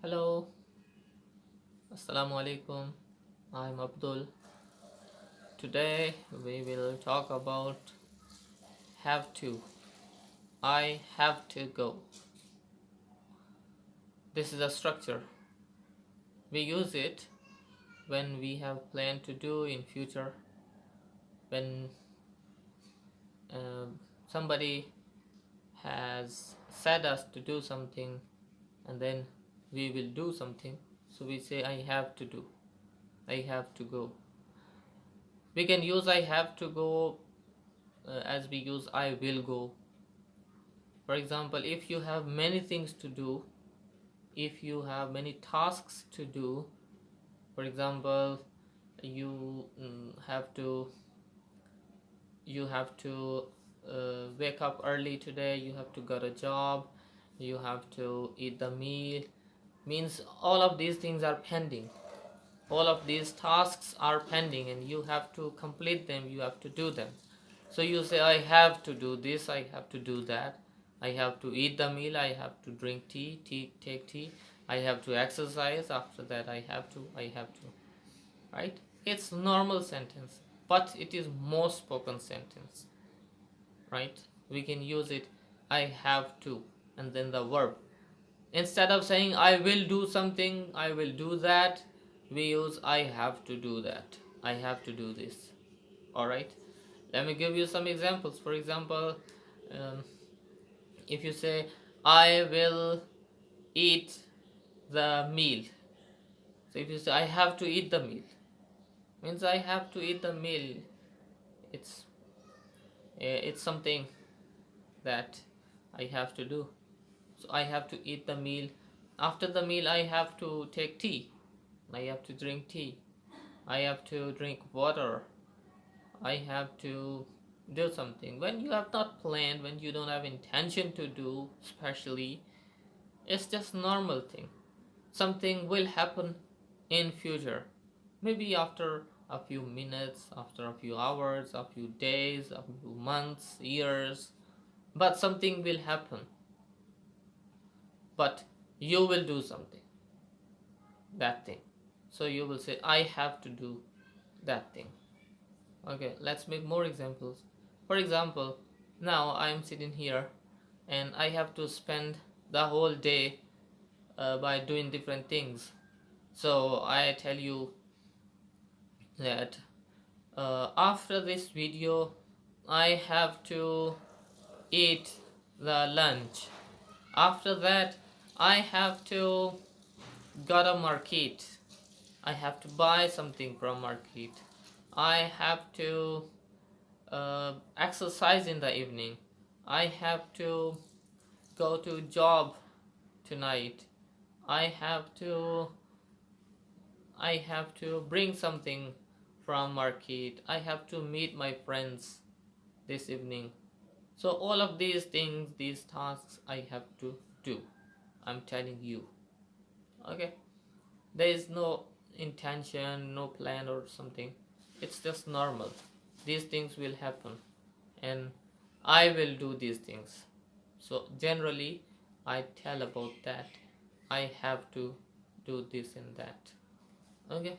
Hello, Assalamu alaikum. I'm Abdul. Today we will talk about have to. I have to go. This is a structure. We use it when we have plan to do in future. When somebody has said us to do something and then we will do something. So we say I have to do. I have to go. We can use I have to go as we use I will go. For example, if you have many things to do, if you have many tasks to do, for example, you have to wake up early today, you have to go to job, you have to eat the meal, means all of these things are pending. All of these tasks are pending and you have to complete them, you have to do them. So you say I have to do this, I have to do that, I have to eat the meal, I have to drink take tea, I have to exercise, after that I have to, right? It's normal sentence, but it is most spoken sentence, right? We can use it I have to and then the verb. Instead of saying I will do something, I will do that, we use I have to do that, I have to do this. All right, let me give you some examples. For example, um, if you say I will eat the meal, so if you say I have to eat the meal, means I have to eat the meal. It's something that I have to do. So I have to eat the meal. After the meal I have to take tea, I have to drink tea, I have to drink water, I have to do something. When you have not planned, when you don't have intention to do, especially, it's just normal thing. Something will happen in future. Maybe after a few minutes, after a few hours, a few days, a few months, years, but something will happen. But you will do something, that thing. So you will say, I have to do that thing. Okay, let's make more examples. For example, now I'm sitting here and I have to spend the whole day by doing different things. So I tell you that after this video I have to eat the lunch. After that I have to go to market. I have to buy something from market. I have to exercise in the evening. I have to go to job tonight. I have to bring something from market. I have to meet my friends this evening. So all of these things, these tasks I have to do. I'm telling you. Okay? There is no intention, no plan or something. It's just normal. These things will happen and I will do these things. So generally I tell about that. I have to do this and that. Okay?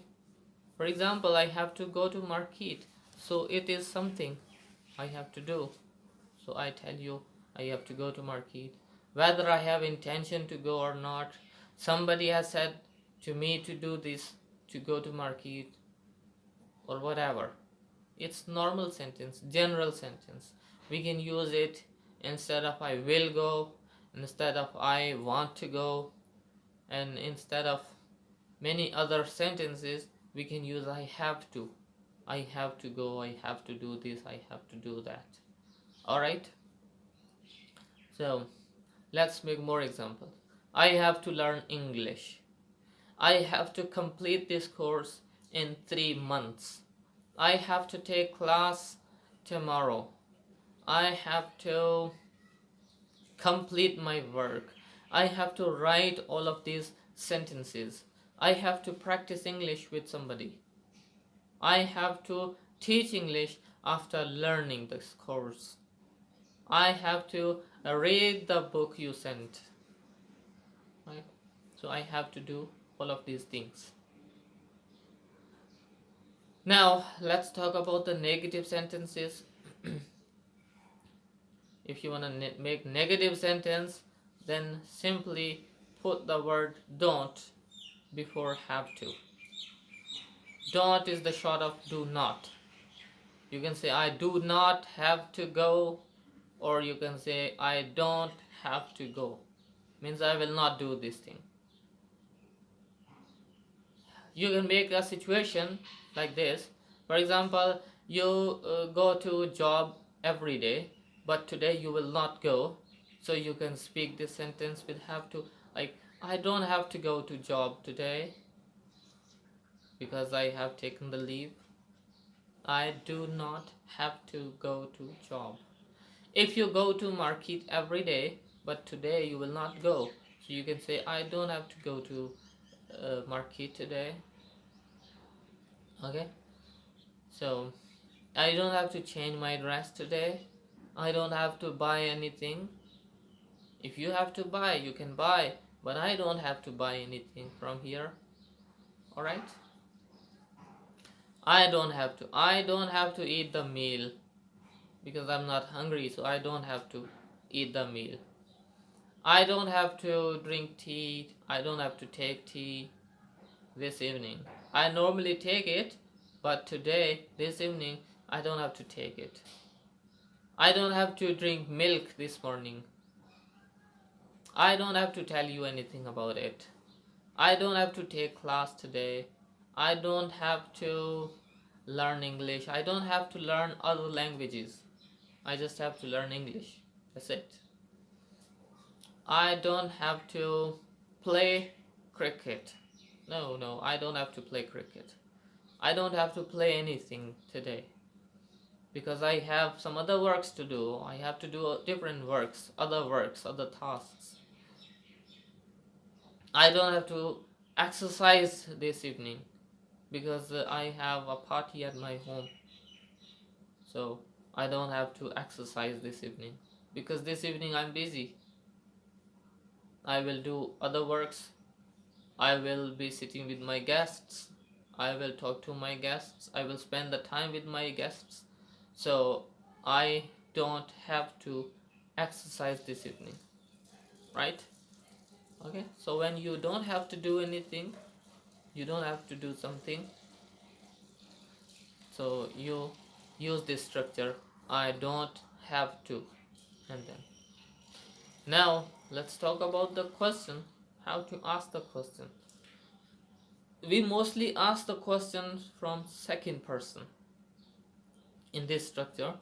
For example, I have to go to market. So it is something I have to do. So I tell you I have to go to market. Whether I have intention to go or not, somebody has said to me to do this, to go to market or whatever. It's normal sentence, general sentence. We can use it instead of I will go, instead of I want to go, and instead of many other sentences we can use I have to. I have to go, I have to do this, I have to do that. Alright? So let's make more examples. I have to learn English. I have to complete this course in 3 months. I have to take class tomorrow. I have to complete my work. I have to write all of these sentences. I have to practice English with somebody. I have to teach English after learning this course. I have to read the book you sent. Right? So I have to do all of these things. Now let's talk about the negative sentences. If you want to make negative sentence, then simply put the word don't before have to. Don't is the short of do not. You can say I do not have to go, or you can say I don't have to go. Means I will not do this thing. You can make a situation like this. For example, you go to job every day, but today you will not go. So you can speak this sentence with have to, like I don't have to go to job today because I have taken the leave. I do not have to go to job. If you go to market every day, but today you will not go, so you can say I don't have to go to market today. Okay, so I don't have to change my dress today. I don't have to buy anything. If you have to buy, you can buy, but I don't have to buy anything from here. All right, I don't have to eat the meal because I'm not hungry, so I don't have to eat the meal. I don't have to drink tea. I don't have to take tea this evening. I normally take it, but today, this evening, I don't have to take it. I don't have to drink milk this morning. I don't have to tell you anything about it. I don't have to take class today. I don't have to learn English. I don't have to learn other languages. I just have to learn English. That's it. I don't have to play cricket. No, I don't have to play cricket. I don't have to play anything today because I have some other works to do. I have to do different works, other tasks. I don't have to exercise this evening because I have a party at my home. So I don't have to exercise this evening because this evening I'm busy. I will do other works. I will be sitting with my guests. I will talk to my guests. I will spend the time with my guests. So I don't have to exercise this evening. Right? Okay? So when you don't have to do anything, you don't have to do something. So you use this structure. I don't have to. And then. Now let's talk about the question. How to ask the question. We mostly ask the question from second person. In this structure,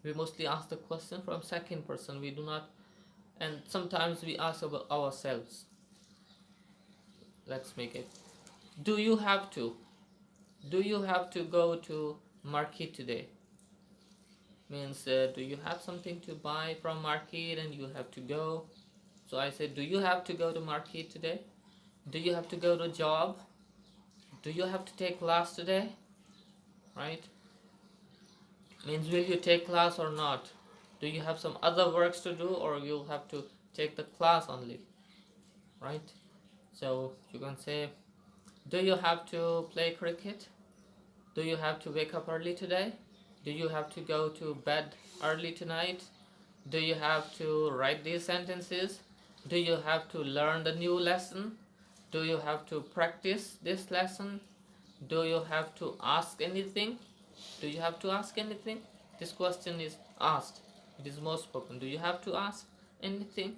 we mostly ask the question from second person. We do not, and sometimes we ask about ourselves. Let's make it. Do you have to? Do you have to go to market today? Means do you have something to buy from market and you have to go? So I said, do you have to go to market today? Do you have to go to job? Do you have to take class today? Right? Means will you take class or not? Do you have some other works to do or you have to take the class only? Right? So you can say, do you have to play cricket? Do you have to wake up early today? Do you have to go to bed early tonight? Do you have to write these sentences? Do you have to learn the new lesson? Do you have to practice this lesson? Do you have to ask anything? Do you have to ask anything? This question is asked. It is more spoken. Do you have to ask anything?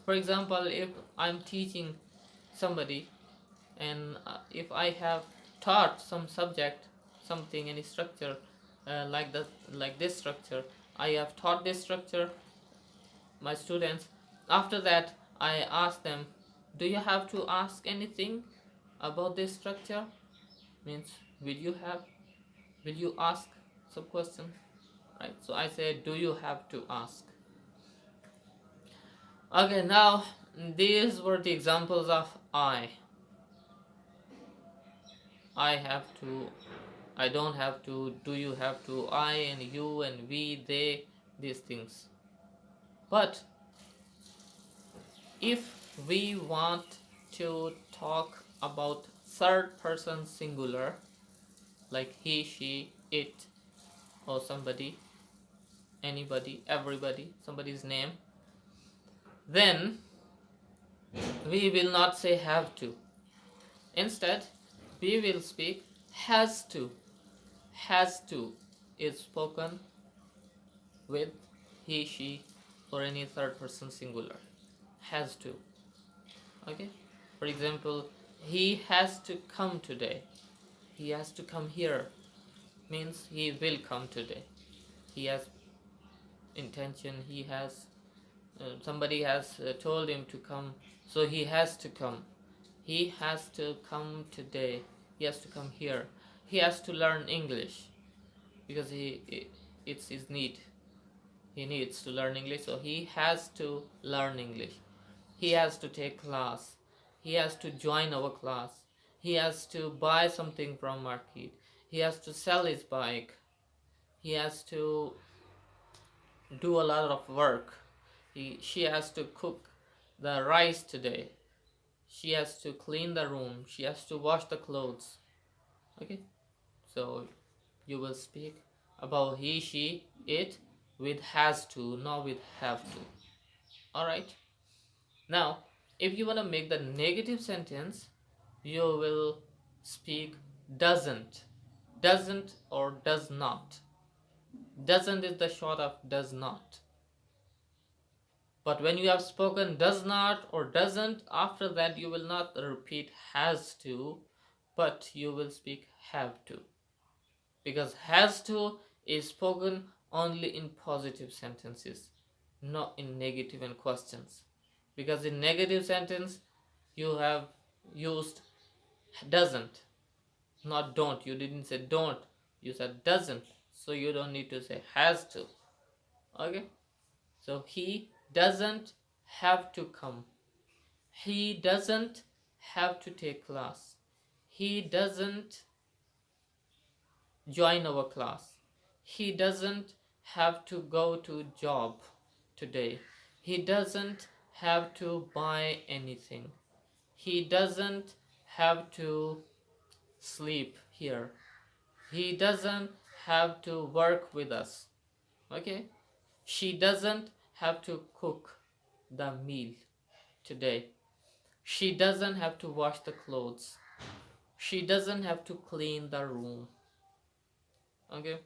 For example, if I'm teaching somebody and if I have taught some subject, something, any structure like this structure, I have taught this structure my students. After that, I ask them, do you have to ask anything about this structure? Means will you ask some question? Right? So I say, do you have to ask? Okay, now these were the examples of I have to, I don't have to, do you have to, I and you and we, they, these things. But if we want to talk about third person singular, like he, she, it, or somebody, anybody, everybody, somebody's name, then we will not say have to. Instead, we will speak has to. Has to is spoken with he, she, or any third person singular. Has to. Okay? For example, he has to come today. He has to come here. Means he will come today. He has intention. He has somebody has told him to come, so he has to come. He has to come today. He has to come here. He has to learn English because it's his need. He needs to learn English, so he has to learn English. He has to take class. He has to join our class. He has to buy something from market. He has to sell his bike. He has to do a lot of work. She has to cook the rice today. She has to clean the room. She has to wash the clothes. Okay, so you will speak about he, she, it with has to, not with have to. Alright, now if you want to make the negative sentence, you will speak doesn't. Doesn't or does not. Doesn't is the short of does not. But when you have spoken does not or doesn't, after that you will not repeat has to, but you will speak have to. Because has to is spoken only in positive sentences, not in negative and questions. Because in negative sentence you have used doesn't, not don't. You didn't say don't, you said doesn't, so you don't need to say has to. Okay, so he doesn't have to come. He doesn't have to take class. He doesn't join our class. He doesn't have to go to job today. He doesn't have to buy anything. He doesn't have to sleep here. He doesn't have to work with us. Okay? She doesn't have to cook the meal today. She doesn't have to wash the clothes. She doesn't have to clean the room. Okay?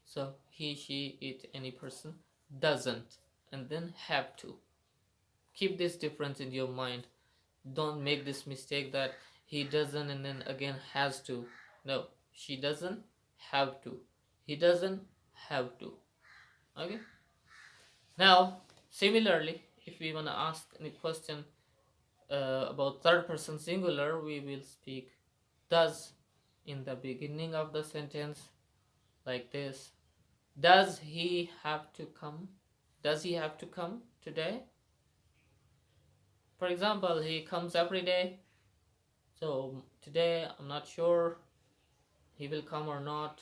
So he, she, it, any person doesn't and then have to. Keep this difference in your mind. Don't make this mistake that he doesn't and then again has to. No, she doesn't have to. He doesn't have to. Okay? Now, similarly, if we want to ask any question about third person singular, we will speak does in the beginning of the sentence like this. Does he have to come? Does he have to come today? For example, he comes every day. So today I'm not sure he will come or not,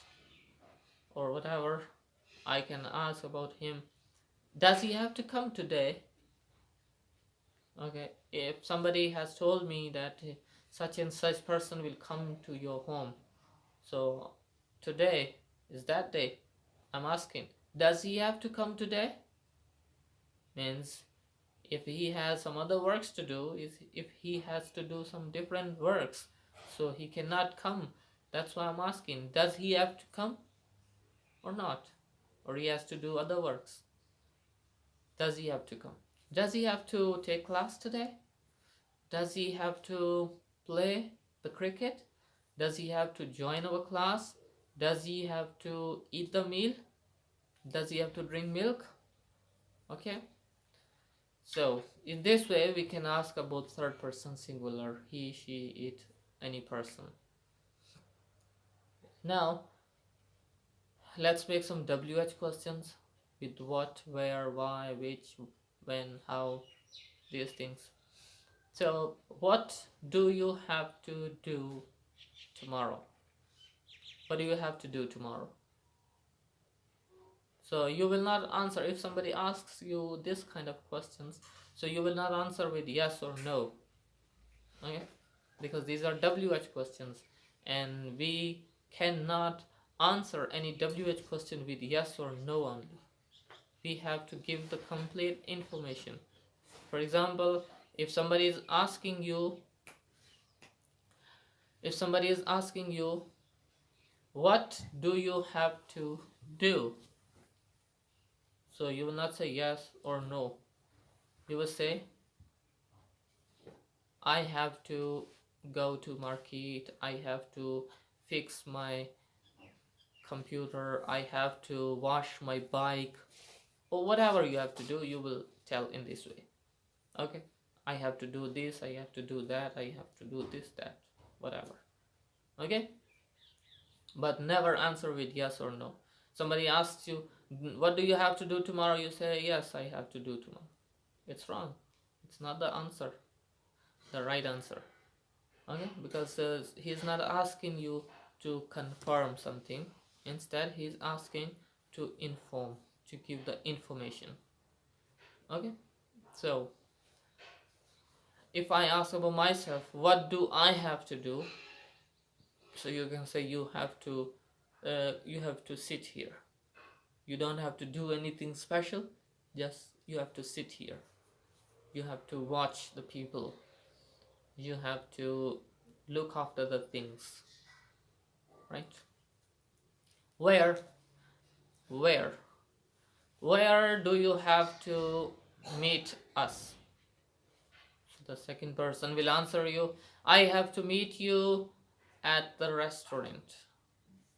or whatever. I can ask about him. Does he have to come today? Okay, if somebody has told me that such and such person will come to your home, so today is that day. I'm asking, does he have to come today? Means if he has some other works to do, if he has to do some different works, so he cannot come. That's why I'm asking, does he have to come or not? Or he has to do other works? Does he have to come? Does he have to take class today? Does he have to play the cricket? Does he have to join our class? Does he have to eat the meal? Does he have to drink milk? Okay. So in this way we can ask about third person singular, he, she, it, any person. Now let's make some WH questions with what, where, why, which, when, how, these things. So what do you have to do tomorrow? What do you have to do tomorrow? So you will not answer if somebody asks you this kind of questions. So you will not answer with yes or no. Okay, because these are WH questions, and we cannot answer any WH question with yes or no only. We have to give the complete information. For example, if somebody is asking you, what do you have to do? So you will not say yes or no. You will say, I have to go to market, I have to fix my computer, I have to wash my bike, or whatever you have to do, you will tell in this way. Okay, I have to do this, I have to do that, I have to do this, that, whatever. Okay, but never answer with yes or no. Somebody asks you, what do you have to do tomorrow? You say, yes, I have to do tomorrow. It's wrong. It's not the answer, the right answer. Okay, because he's not asking you to confirm something. Instead, he's asking to inform, to give the information. Okay, so if I ask about myself, what do I have to do? So you can say you have to sit here. You don't have to do anything special. Just you have to sit here. You have to watch the people. You have to look after the things, right? Where where where do you have to meet us? The second person will answer you, I have to meet you at the restaurant,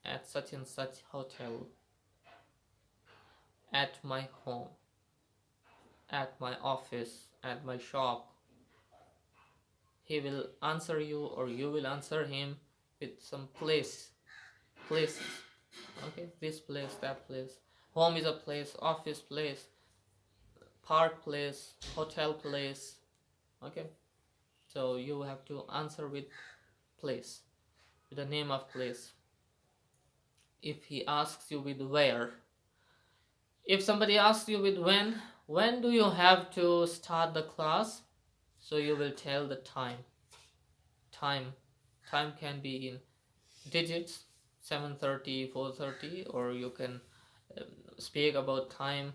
at such and such hotel, at my home, at my office, at my shop. He will answer you, or you will answer him with some places. Okay, this place, that place. Home is a place, office place, park place, hotel place. Okay, so you have to answer with place, with the name of place. If he asks you with where, if somebody asks you with when do you have to start the class? So you will tell the time. Time can be in digits, 7:30, 4:30, or you can speak about time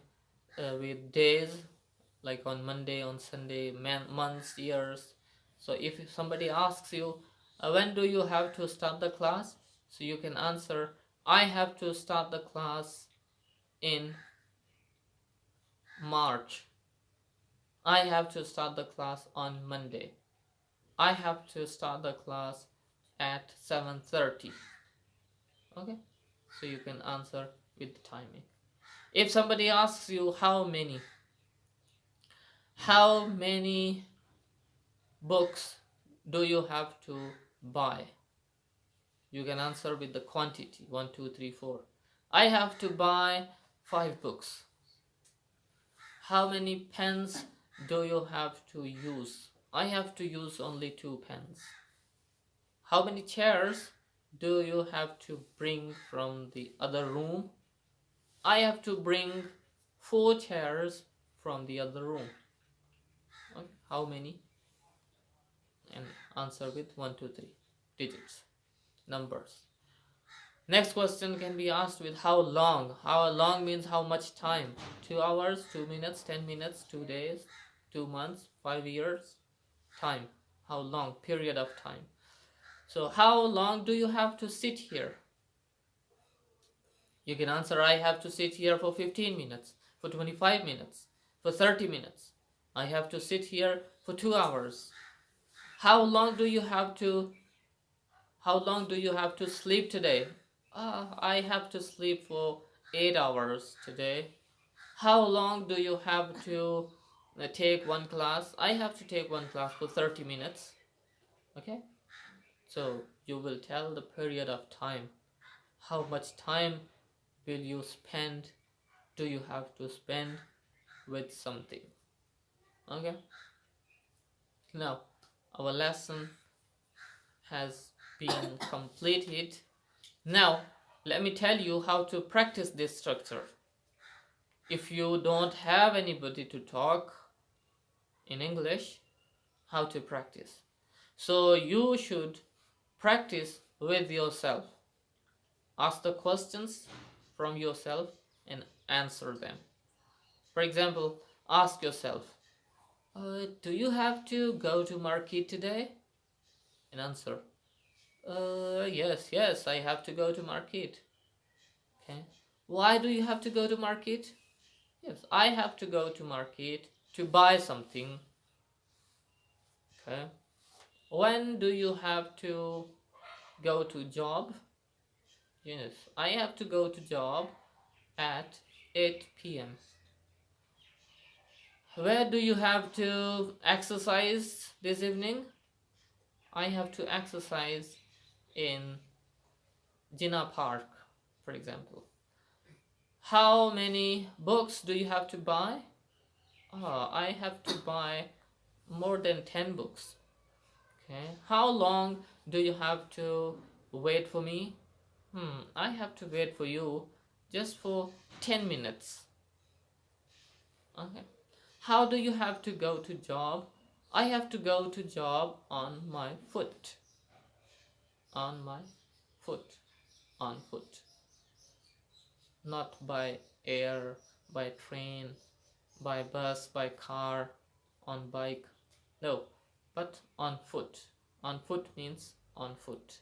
with days, like on Monday, on Sunday, months, years. So if somebody asks you, when do you have to start the class? So you can answer, I have to start the class in March. I have to start the class on Monday. I have to start the class at 7:30. Okay, so you can answer with the timing. If somebody asks you how many books do you have to buy, you can answer with the quantity, 1, 2, 3, 4. I have to buy 5 books. How many pens do you have to use? I have to use only 2 pens. How many chairs do you have to bring from the other room? I have to bring 4 chairs from the other room. Okay. How many? And answer with 1, 2, 3 digits, numbers. Next question can be asked with how long. How long means how much time. 2 hours, 2 minutes, 10 minutes, 2 days, 2 months, 5 years. Time. How long? Period of time. So how long do you have to sit here? You can answer, I have to sit here for 15 minutes, for 25 minutes, for 30 minutes. I have to sit here for 2 hours. How long do you have to sleep today? I have to sleep for 8 hours today. How long do you have to take one class? I have to take one class for 30 minutes. Okay? So you will tell the period of time. How much time will you spend? Do you have to spend with something? Okay? Now, our lesson has been completed. Now, let me tell you how to practice this structure. If you don't have anybody to talk in English, how to practice. So you should practice with yourself. Ask the questions from yourself and answer them. For example, ask yourself, do you have to go to market today? And answer, yes, I have to go to market. Okay. Why do you have to go to market? Yes, I have to go to market to buy something. Okay. When do you have to go to job? Yes, I have to go to job at 8 p.m. Where do you have to exercise this evening? I have to exercise in Jinnah Park, for example. How many books do you have to buy? I have to buy more than 10 books. Okay. How long do you have to wait for me? I have to wait for you just for 10 minutes. Okay. How do you have to go to job? I have to go to job on my foot. On my foot. On foot. Not by air, by train, by bus, by car, on bike. No, but on foot. On foot means on foot.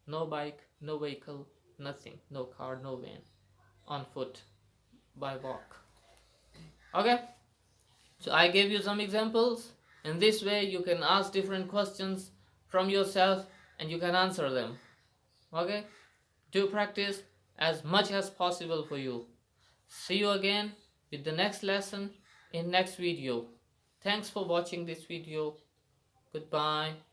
No bike, no vehicle, nothing. No car, no van. On foot, by walk. Okay? So I gave you some examples. In this way, you can ask different questions from yourself and you can answer them. Okay? Do practice as much as possible for you. See you again with the next lesson in next video. Thanks for watching this video. Goodbye.